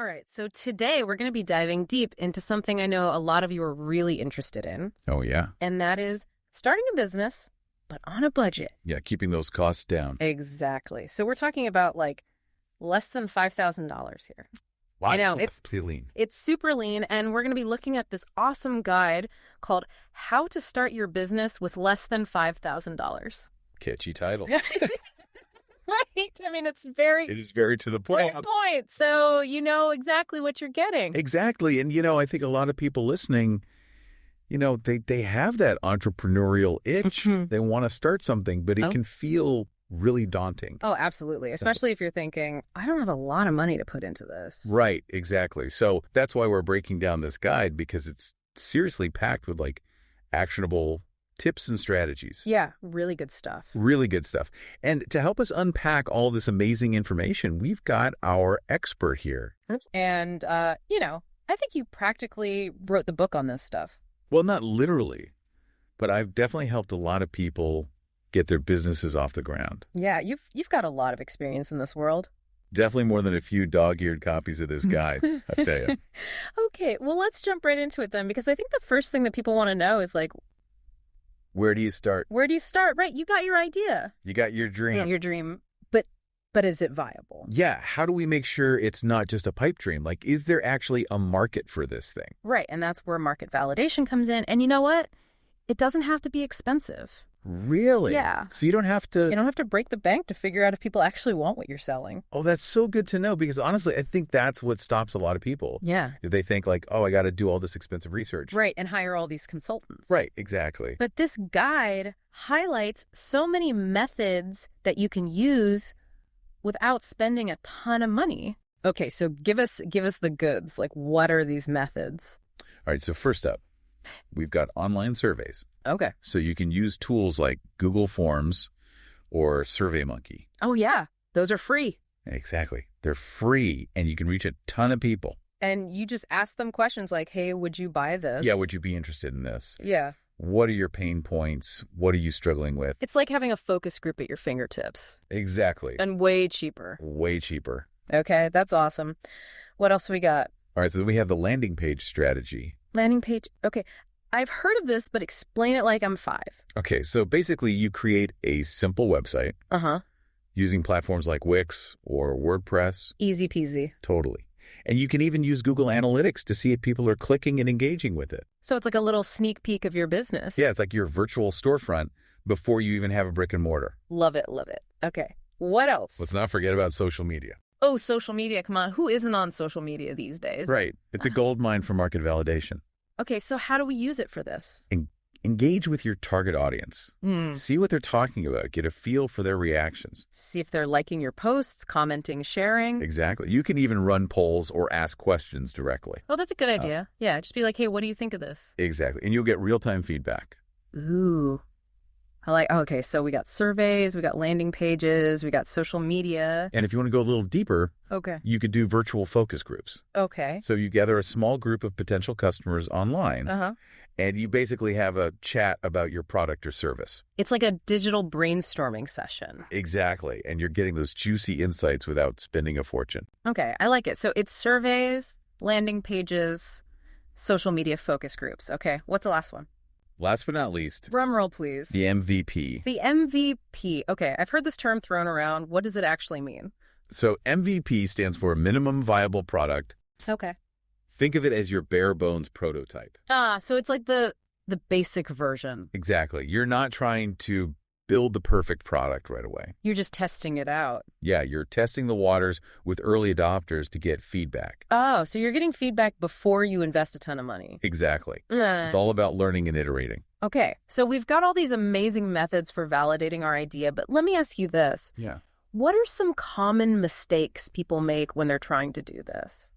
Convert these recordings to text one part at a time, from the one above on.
All right, so today we're going to be diving deep into something I know a lot of you are really interested in. Oh, yeah. And that is starting a business, but on a budget. Yeah, keeping those costs down. Exactly. So we're talking about like less than $5,000 here. Wow. I know, it's pretty lean. It's super lean, and we're going to be looking at this awesome guide called How to Start Your Business with Less Than $5,000. Catchy title. Right? I mean, it is very to the point. Point. So you know exactly what you're getting. Exactly. And, I think a lot of people listening, they have that entrepreneurial itch. They want to start something, but it can feel really daunting. Oh, absolutely. Especially if you're thinking, I don't have a lot of money to put into this. Right. Exactly. So that's why we're breaking down this guide, because it's seriously packed with actionable tips and strategies. Yeah, really good stuff. Really good stuff. And to help us unpack all this amazing information, we've got our expert here. And, I think you practically wrote the book on this stuff. Well, not literally, but I've definitely helped a lot of people get their businesses off the ground. Yeah, you've got a lot of experience in this world. Definitely more than a few dog-eared copies of this guide, I tell you. Okay, well, let's jump right into it then, because I think the first thing that people want to know is where do you start? Where do you start? Right, you got your idea. You got your dream. Yeah, your dream. But is it viable? Yeah, how do we make sure it's not just a pipe dream? Is there actually a market for this thing? Right, and that's where market validation comes in. And you know what? It doesn't have to be expensive. Really? Yeah. So you don't have to... You don't have to break the bank to figure out if people actually want what you're selling. Oh, that's so good to know, because honestly, I think that's what stops a lot of people. Yeah. They think I got to do all this expensive research. Right, and hire all these consultants. Right, exactly. But this guide highlights so many methods that you can use without spending a ton of money. Okay, so give us the goods. What are these methods? All right, so first up, we've got online surveys. Okay. So you can use tools like Google Forms or SurveyMonkey. Oh, yeah. Those are free. Exactly. They're free, and you can reach a ton of people. And you just ask them questions like, hey, would you buy this? Yeah, would you be interested in this? Yeah. What are your pain points? What are you struggling with? It's like having a focus group at your fingertips. Exactly. And way cheaper. Way cheaper. Okay, that's awesome. What else we got? All right, so then we have the landing page strategy. Landing page. Okay. I've heard of this, but explain it like I'm 5. Okay, so basically you create a simple website. Uh-huh. Using platforms like Wix or WordPress. Easy peasy. Totally. And you can even use Google Analytics to see if people are clicking and engaging with it. So it's like a little sneak peek of your business. Yeah, it's like your virtual storefront before you even have a brick and mortar. Love it, love it. Okay. What else? Let's not forget about social media. Oh, social media. Come on. Who isn't on social media these days? Right. It's a gold mine for market validation. Okay, so how do we use it for this? Engage with your target audience. See what they're talking about. Get a feel for their reactions. See if they're liking your posts, commenting, sharing. Exactly. You can even run polls or ask questions directly. Oh, that's a good idea. Yeah, just be like, hey, what do you think of this? Exactly. And you'll get real-time feedback. Ooh. Okay, so we got surveys, we got landing pages, we got social media. And if you want to go a little deeper, okay, you could do virtual focus groups. Okay. So you gather a small group of potential customers online, and you basically have a chat about your product or service. It's like a digital brainstorming session. Exactly. And you're getting those juicy insights without spending a fortune. Okay, I like it. So it's surveys, landing pages, social media focus groups. Okay, what's the last one? Last but not least, drum roll, please. The MVP. The MVP. Okay, I've heard this term thrown around. What does it actually mean? So MVP stands for minimum viable product. Okay. Think of it as your bare bones prototype. So it's like the basic version. Exactly. You're not trying to build the perfect product right away. You're just testing it out. Yeah, you're testing the waters with early adopters to get feedback. Oh, so you're getting feedback before you invest a ton of money. Exactly. It's all about learning and iterating. Okay, so we've got all these amazing methods for validating our idea, but let me ask you this. Yeah. What are some common mistakes people make when they're trying to do this?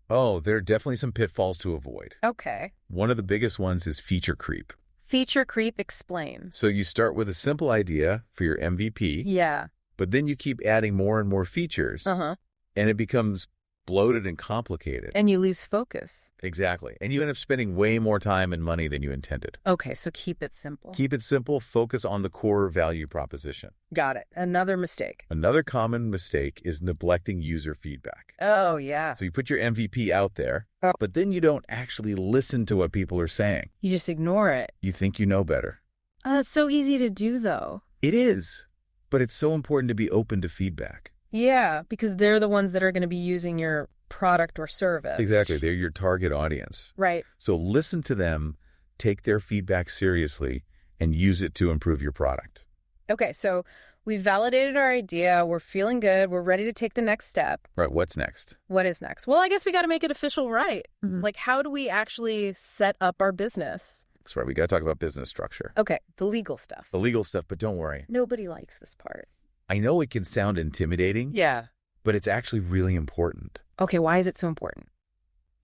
Oh, there are definitely some pitfalls to avoid. Okay. One of the biggest ones is feature creep. Feature creep, explain. So you start with a simple idea for your MVP. Yeah. But then you keep adding more and more features. Uh-huh. And it becomes bloated and complicated. And you lose focus. Exactly. And you end up spending way more time and money than you intended. Okay, so keep it simple. Keep it simple. Focus on the core value proposition. Got it. Another mistake. Another common mistake is neglecting user feedback. Oh, yeah. So you put your MVP out there, but then you don't actually listen to what people are saying. You just ignore it. You think you know better. It's so easy to do, though. It is, but it's so important to be open to feedback. Yeah, because they're the ones that are going to be using your product or service. Exactly. They're your target audience. Right. So listen to them, take their feedback seriously, and use it to improve your product. Okay, so we've validated our idea. We're feeling good. We're ready to take the next step. Right. What's next? What is next? Well, I guess we got to make it official, right? Like, how do we actually set up our business? That's right. We got to talk about business structure. Okay, the legal stuff. The legal stuff, but don't worry. Nobody likes this part. I know it can sound intimidating. Yeah. But it's actually really important. Okay, why is it so important?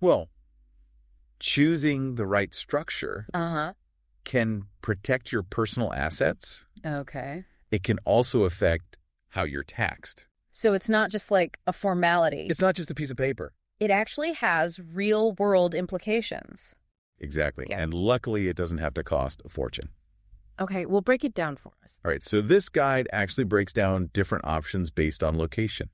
Well, choosing the right structure can protect your personal assets. Okay. It can also affect how you're taxed. So it's not just like a formality. It's not just a piece of paper. It actually has real-world implications. Exactly. Yeah. And luckily, it doesn't have to cost a fortune. Okay, well, break it down for us. All right. So this guide actually breaks down different options based on location.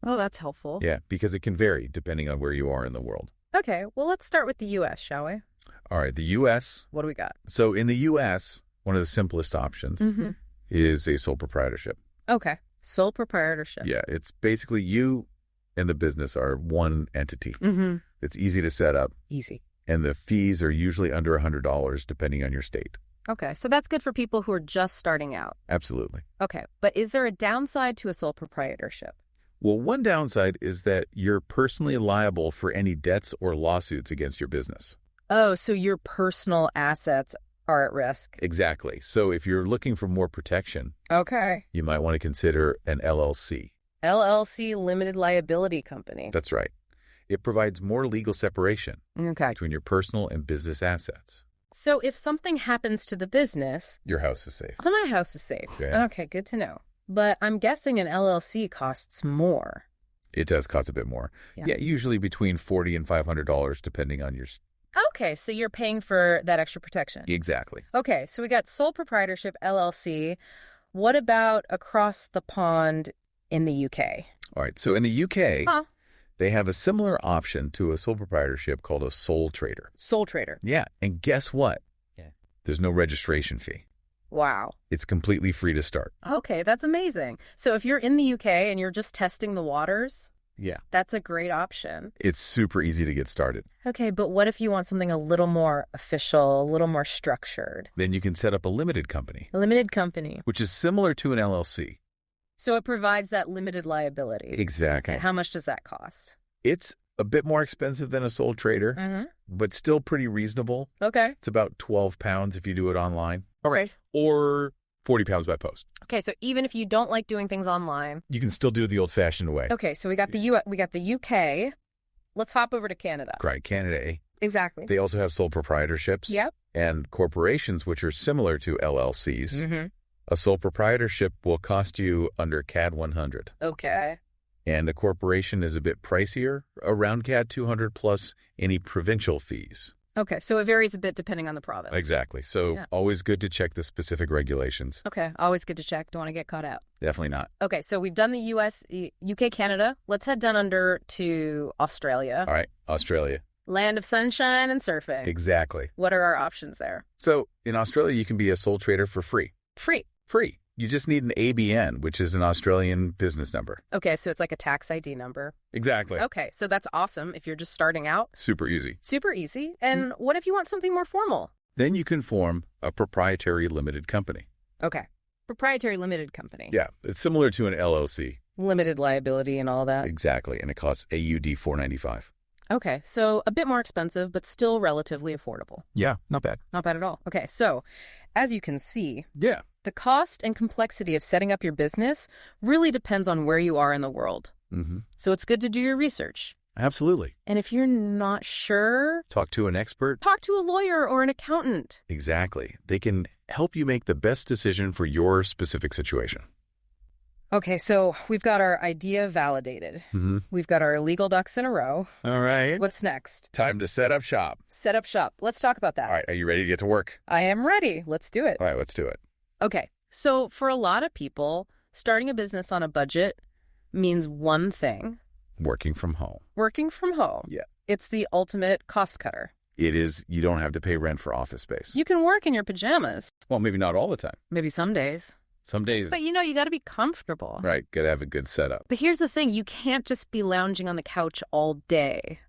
Oh, that's helpful. Yeah, because it can vary depending on where you are in the world. Okay, well, let's start with the U.S., shall we? All right. The U.S. What do we got? So in the U.S., one of the simplest options is a sole proprietorship. Okay, sole proprietorship. Yeah, it's basically you and the business are one entity. It's easy to set up. Easy. And the fees are usually under $100 depending on your state. Okay, so that's good for people who are just starting out. Absolutely. Okay, but is there a downside to a sole proprietorship? Well, one downside is that you're personally liable for any debts or lawsuits against your business. Oh, so your personal assets are at risk. Exactly. So if you're looking for more protection, Okay. you might want to consider an LLC. LLC, limited liability company. That's right. It provides more legal separation Okay. between your personal and business assets. So if something happens to the business, Your house is safe. then my house is safe. Yeah. Okay, good to know. But I'm guessing an LLC costs more. It does cost a bit more. Yeah. Usually between $40 and $500 depending on your... Okay, so you're paying for that extra protection. Exactly. Okay, so we got sole proprietorship, LLC. What about across the pond in the UK? All right. So in the UK, they have a similar option to a sole proprietorship called a sole trader. Sole trader. Yeah. And guess what? Yeah. There's no registration fee. Wow. It's completely free to start. Okay, that's amazing. So if you're in the UK and you're just testing the waters, Yeah. that's a great option. It's super easy to get started. Okay, but what if you want something a little more official, a little more structured? Then you can set up a limited company, A limited company. which is similar to an LLC. So it provides that limited liability. Exactly. Okay, how much does that cost? It's a bit more expensive than a sole trader, but still pretty reasonable. Okay. It's about £12 if you do it online. All right. Or £40 by post. Okay, so even if you don't like doing things online. You can still do it the old-fashioned way. Okay, so we got the UK. Let's hop over to Canada. Right, Canada, eh? Exactly. They also have sole proprietorships. Yep. And corporations, which are similar to LLCs. A sole proprietorship will cost you under CAD 100. Okay. And a corporation is a bit pricier, around CAD 200 plus any provincial fees. Okay, so it varies a bit depending on the province. Exactly. So always good to check the specific regulations. Okay, always good to check. Don't want to get caught out. Definitely not. Okay, so we've done the US, UK, Canada. Let's head down under to Australia. All right, Australia. Land of sunshine and surfing. Exactly. What are our options there? So in Australia, you can be a sole trader for free. Free. Free. You just need an ABN, which is an Australian business number. Okay, so it's like a tax ID number. Exactly. Okay, so that's awesome if you're just starting out. Super easy. Super easy. And what if you want something more formal? Then you can form a proprietary limited company. Okay. Proprietary limited company. Yeah, it's similar to an LLC. Limited liability and all that. Exactly, and it costs AUD $4.95. Okay, so a bit more expensive, but still relatively affordable. Yeah, not bad. Not bad at all. Okay, so as you can see, Yeah. the cost and complexity of setting up your business really depends on where you are in the world. So it's good to do your research. Absolutely. And if you're not sure, Talk to an expert. talk to a lawyer or an accountant. Exactly. They can help you make the best decision for your specific situation. Okay, so we've got our idea validated. We've got our legal ducks in a row. All right. What's next? Time to set up shop. Set up shop. Let's talk about that. All right. Are you ready to get to work? I am ready. Let's do it. All right. Let's do it. Okay, so for a lot of people, starting a business on a budget means one thing. Working from home. Working from home. Yeah. It's the ultimate cost cutter. It is. You don't have to pay rent for office space. You can work in your pajamas. Well, maybe not all the time. Maybe some days. Some days. But you got to be comfortable. Right. Got to have a good setup. But here's the thing. You can't just be lounging on the couch all day.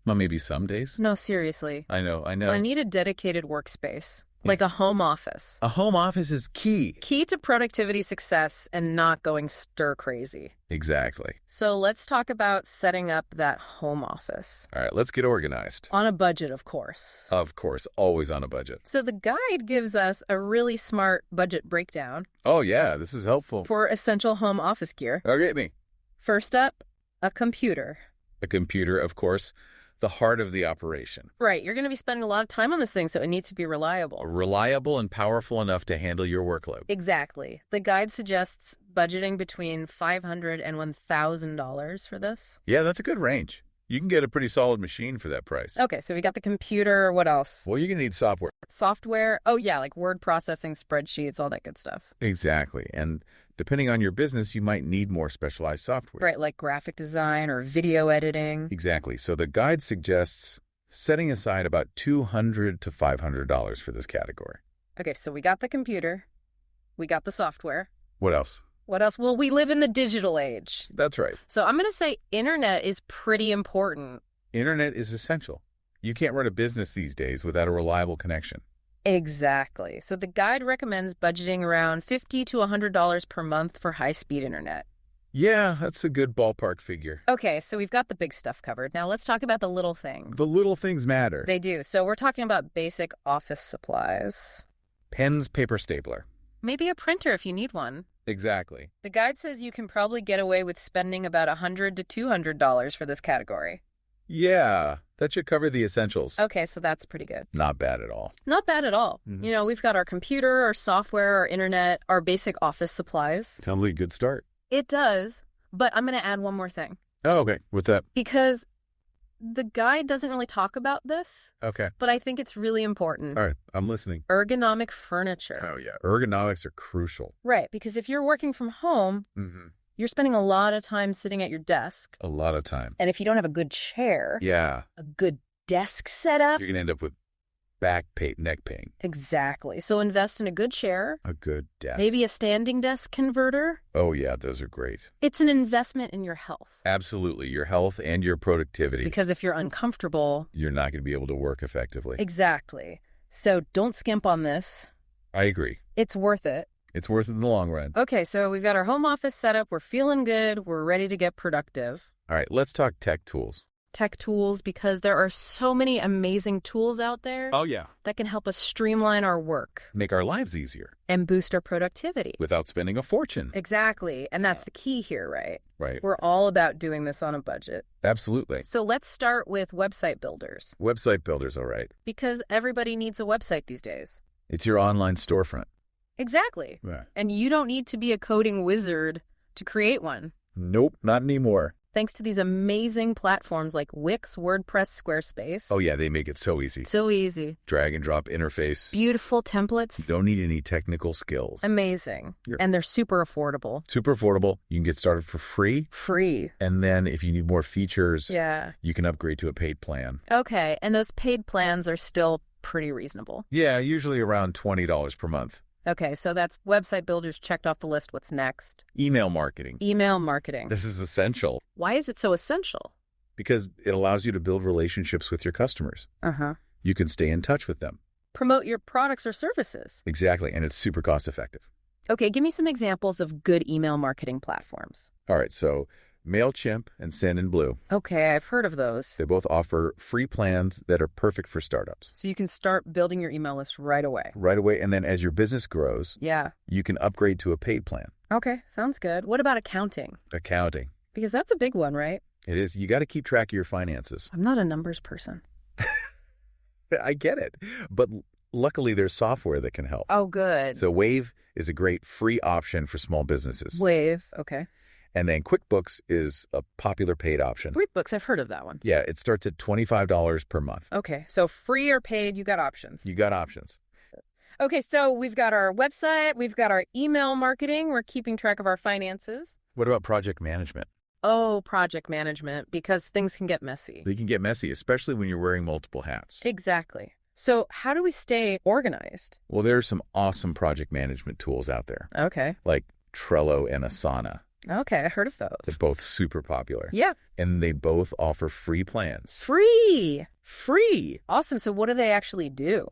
Well, maybe some days. No, seriously. I know. I need a dedicated workspace. Like a home office. A home office is key. Key to productivity success and not going stir crazy. Exactly. So let's talk about setting up that home office. All right, let's get organized. On a budget, of course. Of course, always on a budget. So the guide gives us a really smart budget breakdown. Oh, yeah, this is helpful. For essential home office gear. Okay, me. First up, a computer. A computer, of course. The heart of the operation. Right. You're going to be spending a lot of time on this thing, so it needs to be reliable. Reliable and powerful enough to handle your workload. Exactly. The guide suggests budgeting between $500 and $1,000 for this. Yeah, that's a good range. You can get a pretty solid machine for that price. Okay, so we got the computer. What else? Well, you're going to need software. Software? Oh, yeah, like word processing, spreadsheets, all that good stuff. Exactly. And depending on your business, you might need more specialized software. Right, like graphic design or video editing. Exactly. So the guide suggests setting aside about $200 to $500 for this category. Okay, so we got the computer. We got the software. What else? What else? Well, we live in the digital age. That's right. So I'm going to say internet is pretty important. Internet is essential. You can't run a business these days without a reliable connection. Exactly. So the guide recommends budgeting around $50 to $100 per month for high-speed internet. Yeah, that's a good ballpark figure. Okay, so we've got the big stuff covered. Now let's talk about the little things. The little things matter. They do. So we're talking about basic office supplies. Pens, paper, stapler. Maybe a printer if you need one. Exactly. The guide says you can probably get away with spending about $100 to $200 for this category. Yeah, that should cover the essentials. Okay, so that's pretty good. Not bad at all. Not bad at all. Mm-hmm. We've got our computer, our software, our internet, our basic office supplies. Sounds like a good start. It does, but I'm going to add one more thing. Oh, okay. What's that? Because the guide doesn't really talk about this. Okay. But I think it's really important. All right, I'm listening. Ergonomic furniture. Oh, yeah. Ergonomics are crucial. Right, because if you're working from home, you're spending a lot of time sitting at your desk. A lot of time. And if you don't have a good chair, yeah, a good desk setup, you're going to end up with back pain, neck pain. Exactly. So invest in a good chair. A good desk. Maybe a standing desk converter. Oh, yeah, those are great. It's an investment in your health. Absolutely. Your health and your productivity. Because if you're uncomfortable, you're not going to be able to work effectively. Exactly. So don't skimp on this. I agree. It's worth it. It's worth it in the long run. Okay, so we've got our home office set up. We're feeling good. We're ready to get productive. All right, let's talk tech tools. Tech tools, because there are so many amazing tools out there. Oh, yeah. That can help us streamline our work. Make our lives easier. And boost our productivity. Without spending a fortune. Exactly. And that's the key here, right? Right. We're all about doing this on a budget. Absolutely. So let's start with website builders. Website builders, all right. Because everybody needs a website these days. It's your online storefront. Exactly. Yeah. And you don't need to be a coding wizard to create one. Nope, not anymore. Thanks to these amazing platforms like Wix, WordPress, Squarespace. Oh, yeah, they make it so easy. So easy. Drag and drop interface. Beautiful templates. You don't need any technical skills. Amazing. And they're super affordable. Super affordable. You can get started for free. Free. And then if you need more features, yeah, you can upgrade to a paid plan. Okay, and those paid plans are still pretty reasonable. Yeah, usually around $20 per month. Okay, so that's website builders checked off the list. What's next? Email marketing. Email marketing. This is essential. Why is it so essential? Because it allows you to build relationships with your customers. Uh-huh. You can stay in touch with them. Promote your products or services. Exactly, and it's super cost effective. Okay, give me some examples of good email marketing platforms. All right, so MailChimp and Sendinblue. Okay, I've heard of those. They both offer free plans that are perfect for startups. So you can start building your email list right away. Right away, and then as your business grows, yeah, you can upgrade to a paid plan. Okay, sounds good. What about accounting? Accounting. Because that's a big one, right? It is. You got to keep track of your finances. I'm not a numbers person. I get it. But luckily there's software that can help. Oh, good. So Wave is a great free option for small businesses. Wave, okay. And then QuickBooks is a popular paid option. QuickBooks, I've heard of that one. Yeah, it starts at $25 per month. Okay, so free or paid, you got options. You got options. Okay, so we've got our website, we've got our email marketing, we're keeping track of our finances. What about project management? Oh, project management, because things can get messy. They can get messy, especially when you're wearing multiple hats. Exactly. So how do we stay organized? Well, there are some awesome project management tools out there, Okay. like Trello and Asana. Okay, I heard of They're those. both super popular. Yeah. And they both offer free plans. Free. Free! Awesome. So what do they actually do?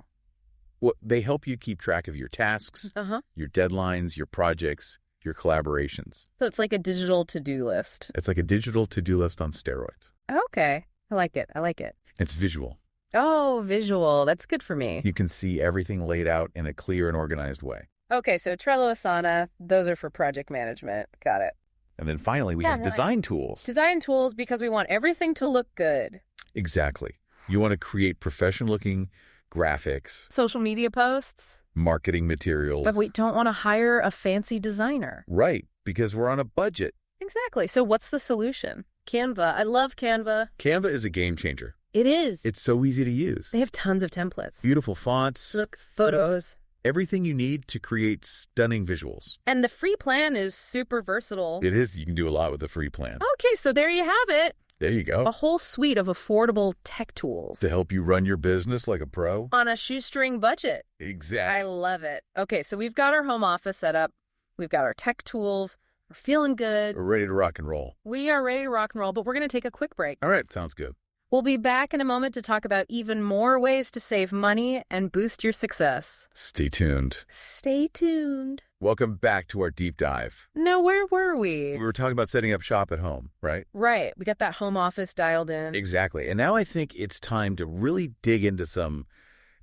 Well, they help you keep track of your tasks, Uh-huh. your deadlines, your projects, your collaborations. So it's like a digital to-do list. It's like a digital to-do list on steroids. Okay. I like it. I like it. It's visual. Oh, visual. That's good for me. You can see everything laid out in a clear and organized way. Okay, so Trello, Asana, those are for project management. Got it. And then finally, we have design tools. Design tools because we want everything to look good. Exactly. You want to create professional-looking graphics, Social media posts. marketing materials. But we don't want to hire a fancy designer. Right, because we're on a budget. Exactly. So what's the solution? Canva. I love Canva. Canva is a game changer. It is. It's so easy to use. They have tons of templates. Beautiful fonts. Look, photos. Everything you need to create stunning visuals. And the free plan is super versatile. It is. You can do a lot with the free plan. Okay, so there you have it. There you go. A whole suite of affordable tech tools. To help you run your business like a pro. On a shoestring budget. Exactly. I love it. Okay, so we've got our home office set up. We've got our tech tools. We're feeling good. We're ready to rock and roll. We are ready to rock and roll, but we're going to take a quick break. All right, sounds good. We'll be back in a moment to talk about even more ways to save money and boost your success. Stay tuned. Stay tuned. Welcome back to our deep dive. No, where were we? We were talking about setting up shop at home, right? Right. We got that home office dialed in. Exactly. And now I think it's time to really dig into some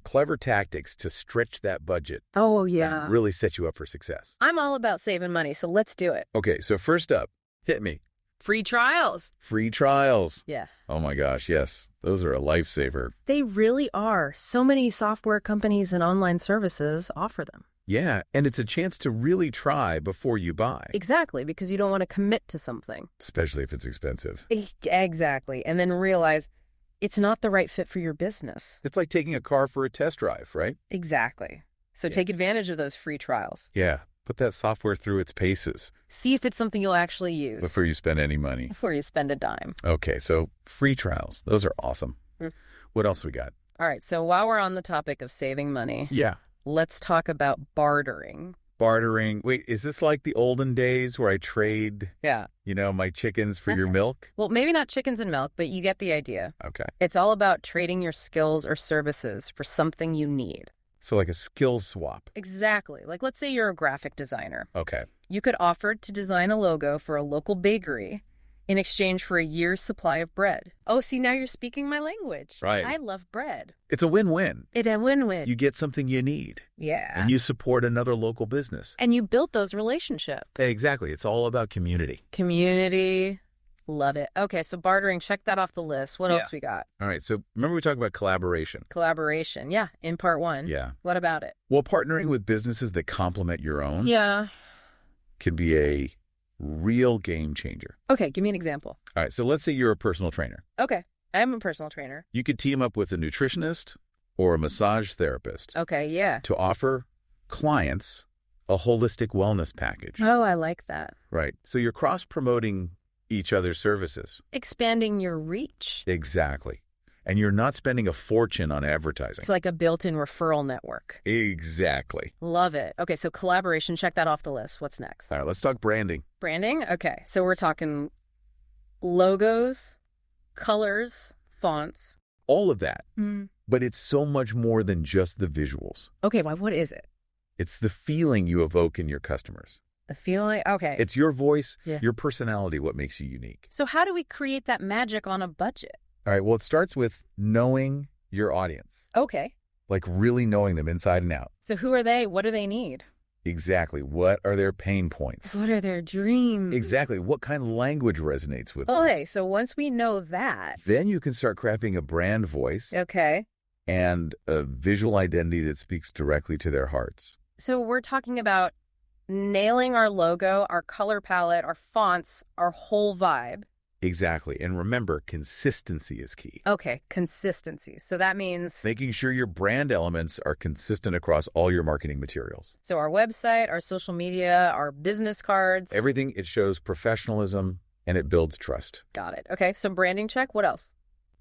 clever tactics to stretch that budget. Oh, yeah. And really set you up for success. I'm all about saving money, so let's do it. Okay, so first up, hit me. Free trials. Free trials. Yeah. Oh my gosh, yes. Those are a lifesaver. They really are. So many software companies and online services offer them. Yeah, and it's a chance to really try before you buy. Exactly, because you don't want to commit to something. Especially if it's expensive. Exactly. And then realize it's not the right fit for your business. It's like taking a car for a test drive, right? Exactly. So take advantage of those free trials. Yeah, put that software through its paces. See if it's something you'll actually use. Before you spend any money. Before you spend a dime. Okay, so free trials. Those are awesome. What else we got? All right, so while we're on the topic of saving money, Yeah. let's talk about bartering. Bartering. Wait, is this like the olden days where I trade, Yeah. my chickens for your milk? Well, maybe not chickens and milk, but you get the idea. Okay. It's all about trading your skills or services for something you need. So like a skills swap. Exactly. Like, let's say you're a graphic designer. Okay. You could offer to design a logo for a local bakery in exchange for a year's supply of bread. Oh, see, now you're speaking my language. Right. I love bread. It's a win-win. It's a win-win. You get something you need. Yeah. And you support another local business. And you build those relationships. Exactly. It's all about community. Community. Love it. Okay, so bartering, check that off the list. What else we got? All right. So remember we talked about collaboration. Collaboration. Yeah, in part 1. Yeah. What about it? Well, partnering with businesses that complement your own Yeah. can be a real game changer. Okay, give me an example. All right. So let's say you're a personal trainer. Okay, I'm a personal trainer. You could team up with a nutritionist or a massage therapist Okay, yeah. to offer clients a holistic wellness package. Oh, I like that. Right. So you're cross-promoting each other's services. Expanding your reach. Exactly. And you're not spending a fortune on advertising. It's like a built-in referral network. Exactly. Love it. Okay, so collaboration, check that off the list. What's next? All right, let's talk branding. Branding? Okay, so we're talking logos, colors, fonts. All of that. Mm. But it's so much more than just the visuals. Okay, well, what is it? It's the feeling you evoke in your customers. The feeling? Okay. It's your voice, Yeah. your personality, what makes you unique. So how do we create that magic on a budget? All right, well, it starts with knowing your audience, Okay. like really knowing them inside and out. So who are they? What do they need? Exactly. What are their pain points? What are their dreams? Exactly. What kind of language resonates with them? Okay, so once we know that, Then you can start crafting a brand voice okay, and a visual identity that speaks directly to their hearts. So we're talking about nailing our logo, our color palette, our fonts, our whole vibe. Exactly. And remember, consistency is key. Okay, consistency. So that means making sure your brand elements are consistent across all your marketing materials. so our website, our social media, our business cards. Everything, it shows professionalism and it builds trust. Got it. Okay, so branding check. What else?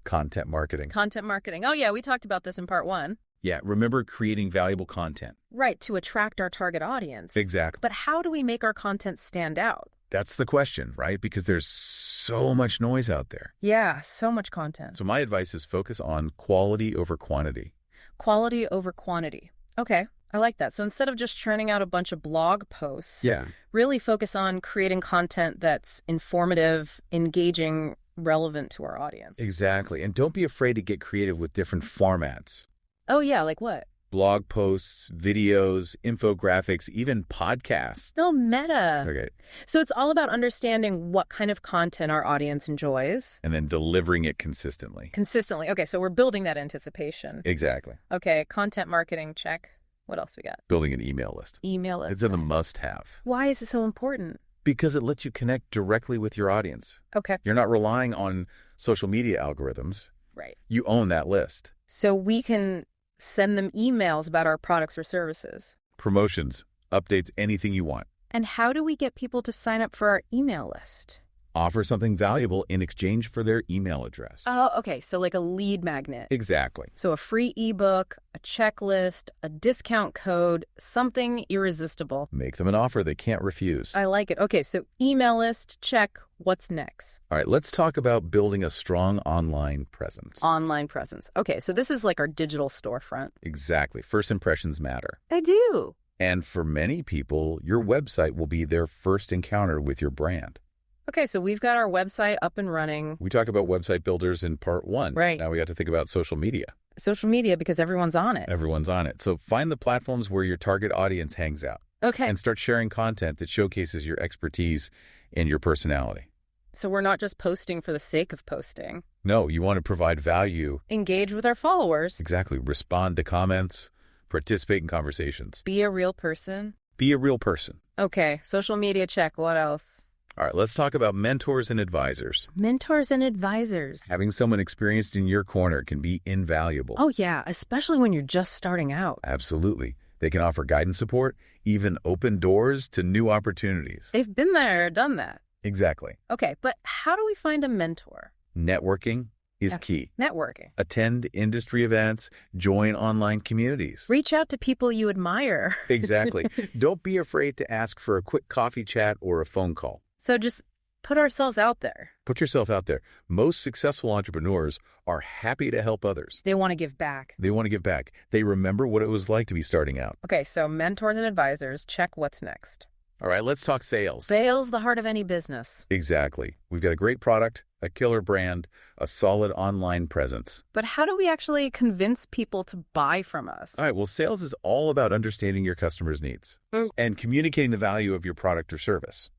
Content marketing. Content marketing. Oh, yeah, we talked about this in part 1. Yeah, remember creating valuable content. Right, to attract our target audience. Exactly. But how do we make our content stand out? That's the question, right? Because there's so much noise out there. Yeah, so much content. So my advice is focus on quality over quantity. Quality over quantity. Okay, I like that. So instead of just churning out a bunch of blog posts, really focus on creating content that's informative, engaging, relevant to our audience. Exactly. And don't be afraid to get creative with different formats. Oh, yeah, like what? Blog posts, videos, infographics, even podcasts. No, meta. Okay. So it's all about understanding what kind of content our audience enjoys. And then delivering it consistently. Consistently. Okay, so we're building that anticipation. Exactly. Okay, content marketing, check. What else we got? Building an email list. Email list. It's a must-have. Why is it so important? Because it lets you connect directly with your audience. Okay. You're not relying on social media algorithms. Right. You own that list. So we can send them emails about our products or services. Promotions, updates, anything you want. And how do we get people to sign up for our email list? Offer something valuable in exchange for their email address. Oh, okay. So like a lead magnet. Exactly. So a free ebook, a checklist, a discount code, something irresistible. Make them an offer they can't refuse. I like it. Okay, so email list, check. What's next? All right, let's talk about building a strong online presence. Online presence. Okay, so this is like our digital storefront. Exactly. First impressions matter. I do. And for many people, your website will be their first encounter with your brand. Okay, so we've got our website up and running. We talked about website builders in part 1. Right. Now we got to think about social media. Social media, because everyone's on it. Everyone's on it. So find the platforms where your target audience hangs out. Okay. And start sharing content that showcases your expertise and your personality. So we're not just posting for the sake of posting. No, you want to provide value. Engage with our followers. Exactly. Respond to comments. Participate in conversations. Be a real person. Be a real person. Okay, social media check. What else? All right, let's talk about mentors and advisors. Mentors and advisors. Having someone experienced in your corner can be invaluable. Oh, yeah, especially when you're just starting out. Absolutely. They can offer guidance support, even open doors to new opportunities. They've been there, done that. Exactly. Okay, but how do we find a mentor? Networking is key. Networking. Attend industry events, join online communities. Reach out to people you admire. Exactly. Don't be afraid to ask for a quick coffee chat or a phone call. So just put ourselves out there. Put yourself out there. Most successful entrepreneurs are happy to help others. They want to give back. They want to give back. They remember what it was like to be starting out. Okay, so mentors and advisors, check. What's next? All right, let's talk sales. Sales, the heart of any business. Exactly. We've got a great product, a killer brand, a solid online presence. But how do we actually convince people to buy from us? All right, well, sales is all about understanding your customers' needs and communicating the value of your product or service.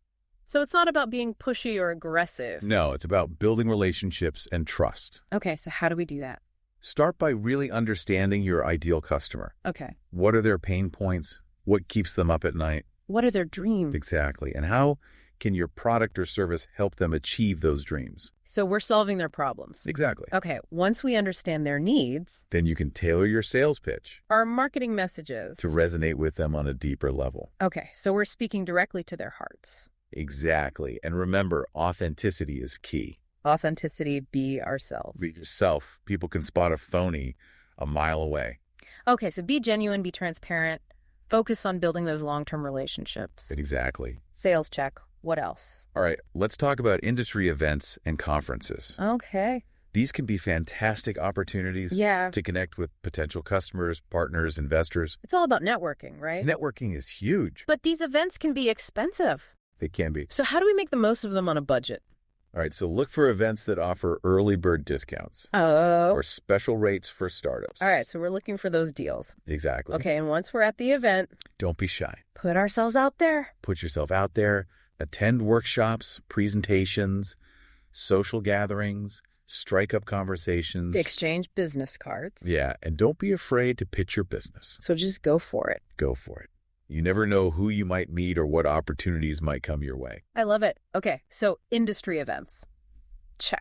So it's not about being pushy or aggressive. No, it's about building relationships and trust. Okay, so how do we do that? Start by really understanding your ideal customer. Okay. What are their pain points? What keeps them up at night? What are their dreams? Exactly. And how can your product or service help them achieve those dreams? So we're solving their problems. Exactly. Okay, once we understand their needs, then you can tailor your sales pitch. Our marketing messages. To resonate with them on a deeper level. Okay, so we're speaking directly to their hearts. Exactly. And remember, authenticity is key. Authenticity, be ourselves. Be yourself. People can spot a phony a mile away. Okay, so be genuine, be transparent. Focus on building those long-term relationships. Exactly. Sales check. What else? All right, let's talk about industry events and conferences. Okay. These can be fantastic opportunities to connect with potential customers, partners, investors. It's all about networking, right? Networking is huge. But these events can be expensive. They can be. So how do we make the most of them on a budget? All right, so look for events that offer early bird discounts. Oh. Or special rates for startups. All right, so we're looking for those deals. Exactly. Okay, and once we're at the event, don't be shy. Put ourselves out there. Put yourself out there. Attend workshops, presentations, social gatherings. strike up conversations. Exchange business cards. Yeah, and don't be afraid to pitch your business. So just go for it. Go for it. You never know who you might meet or what opportunities might come your way. I love it. Okay, so industry events.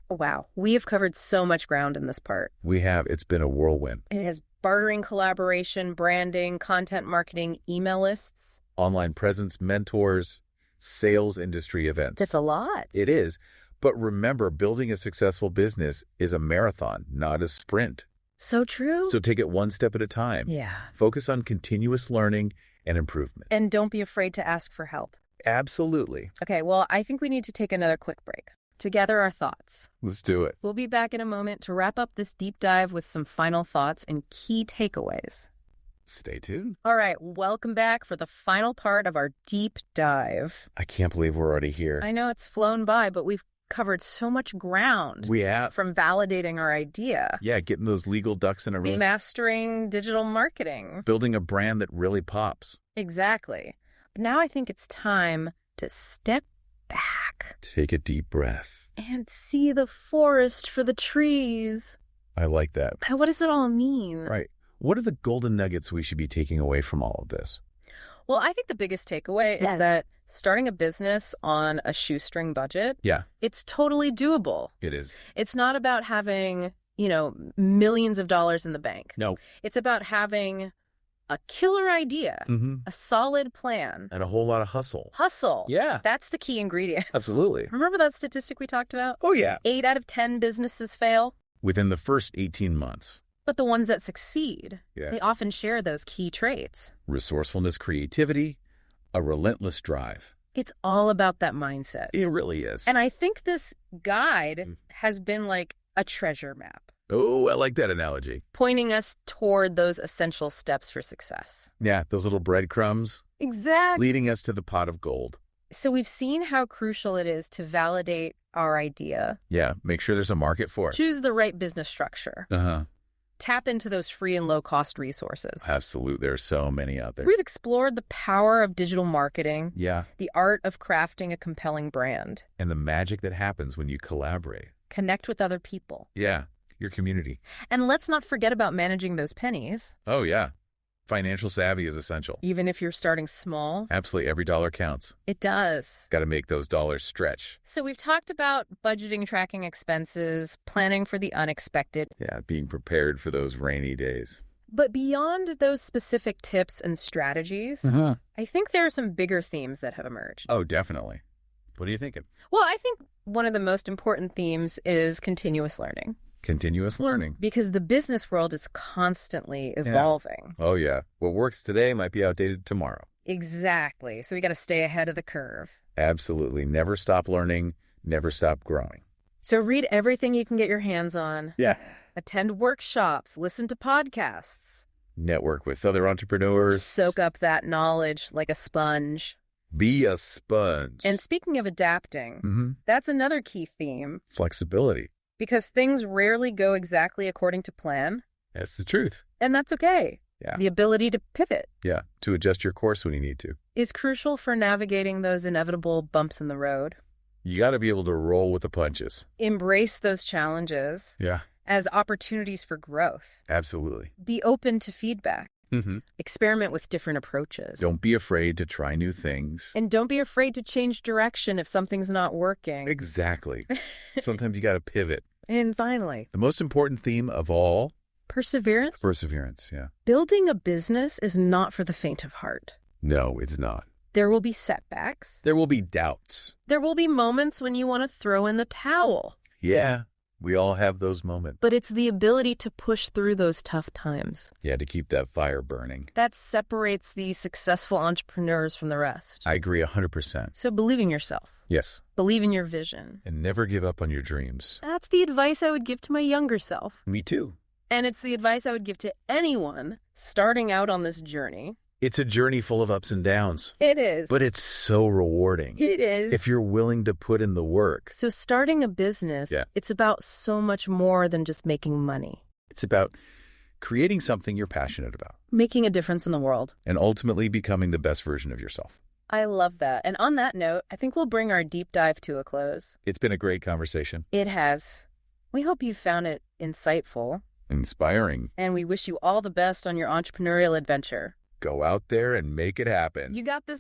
Wow, we have covered so much ground in this part. We have. It's been a whirlwind. It has bartering, collaboration, branding, content marketing, email lists. Online presence, mentors, sales industry events. That's a lot. It is. But remember, building a successful business is a marathon, not a sprint. So true. So take it one step at a time. Yeah. Focus on continuous learning and improvement. And don't be afraid to ask for help. Absolutely. Okay, well, I think we need to take another quick break to gather our thoughts. Let's do it. We'll be back in a moment to wrap up this deep dive with some final thoughts and key takeaways. Stay tuned. All right, welcome back for the final part of our deep dive. I can't believe we're already here. I know it's flown by, but we've covered so much ground. We have. From validating our idea. Yeah, getting those legal ducks in a row. Remastering digital marketing. Building a brand that really pops. Exactly. But now I think it's time to step back. Take a deep breath. And see the forest for the trees. I like that. What does it all mean? Right. What are the golden nuggets we should be taking away from all of this? Well, I think the biggest takeaway is that starting a business on a shoestring budget, it's totally doable. It is. It's not about having, millions of dollars in the bank. No. It's about having a killer idea, a solid plan. And a whole lot of hustle. Hustle. Yeah. That's the key ingredient. Absolutely. Remember that statistic we talked about? Oh, yeah. 8 out of 10 businesses fail. Within the first 18 months. But the ones that succeed, Yeah. they often share those key traits. Resourcefulness, creativity, a relentless drive. It's all about that mindset. It really is. And I think this guide has been like a treasure map. Oh, I like that analogy. Pointing us toward those essential steps for success. Yeah, those little breadcrumbs. Exactly. Leading us to the pot of gold. So we've seen how crucial it is to validate our idea. Yeah, make sure there's a market for it. Choose the right business structure. Tap into those free and low-cost resources. Absolutely. There are so many out there. We've explored the power of digital marketing. Yeah. The art of crafting a compelling brand. And the magic that happens when you collaborate. Connect with other people. Yeah. Your community. And let's not forget about managing those pennies. Oh, yeah. Financial savvy is essential. Even if you're starting small. Absolutely. Every dollar counts. It does. Got to make those dollars stretch. So we've talked about budgeting, tracking expenses, planning for the unexpected. Yeah, being prepared for those rainy days. But beyond those specific tips and strategies, I think there are some bigger themes that have emerged. Oh, definitely. What are you thinking? Well, I think one of the most important themes is continuous learning. Continuous learning. Because the business world is constantly evolving. Yeah. Oh, yeah. What works today might be outdated tomorrow. Exactly. So we got to stay ahead of the curve. Absolutely. Never stop learning. Never stop growing. So read everything you can get your hands on. Yeah. Attend workshops. Listen to podcasts. Network with other entrepreneurs. Soak up that knowledge like a sponge. Be a sponge. And speaking of adapting, that's another key theme. Flexibility. Because things rarely go exactly according to plan. That's the truth. And that's okay. Yeah. The ability to pivot. Yeah. To adjust your course when you need to. Is crucial for navigating those inevitable bumps in the road. You got to be able to roll with the punches. Embrace those challenges. Yeah. As opportunities for growth. Absolutely. Be open to feedback. Experiment with different approaches. Don't be afraid to try new things. And don't be afraid to change direction if something's not working. Exactly. Sometimes you got to pivot. And finally, the most important theme of all, perseverance. Perseverance, yeah. Building a business is not for the faint of heart. No, it's not. There will be setbacks. There will be doubts. There will be moments when you want to throw in the towel. Yeah. We all have those moments. But it's the ability to push through those tough times. Yeah, to keep that fire burning. That separates the successful entrepreneurs from the rest. I agree 100%. So believe in yourself. Yes. Believe in your vision. And never give up on your dreams. That's the advice I would give to my younger self. Me too. And it's the advice I would give to anyone starting out on this journey. It's a journey full of ups and downs. It is. But it's so rewarding. It is. If you're willing to put in the work. So starting a business, it's about so much more than just making money. It's about creating something you're passionate about. Making a difference in the world. And ultimately becoming the best version of yourself. I love that. And on that note, I think we'll bring our deep dive to a close. It's been a great conversation. It has. We hope you found it insightful. Inspiring. And we wish you all the best on your entrepreneurial adventure. Go out there and make it happen. You got this.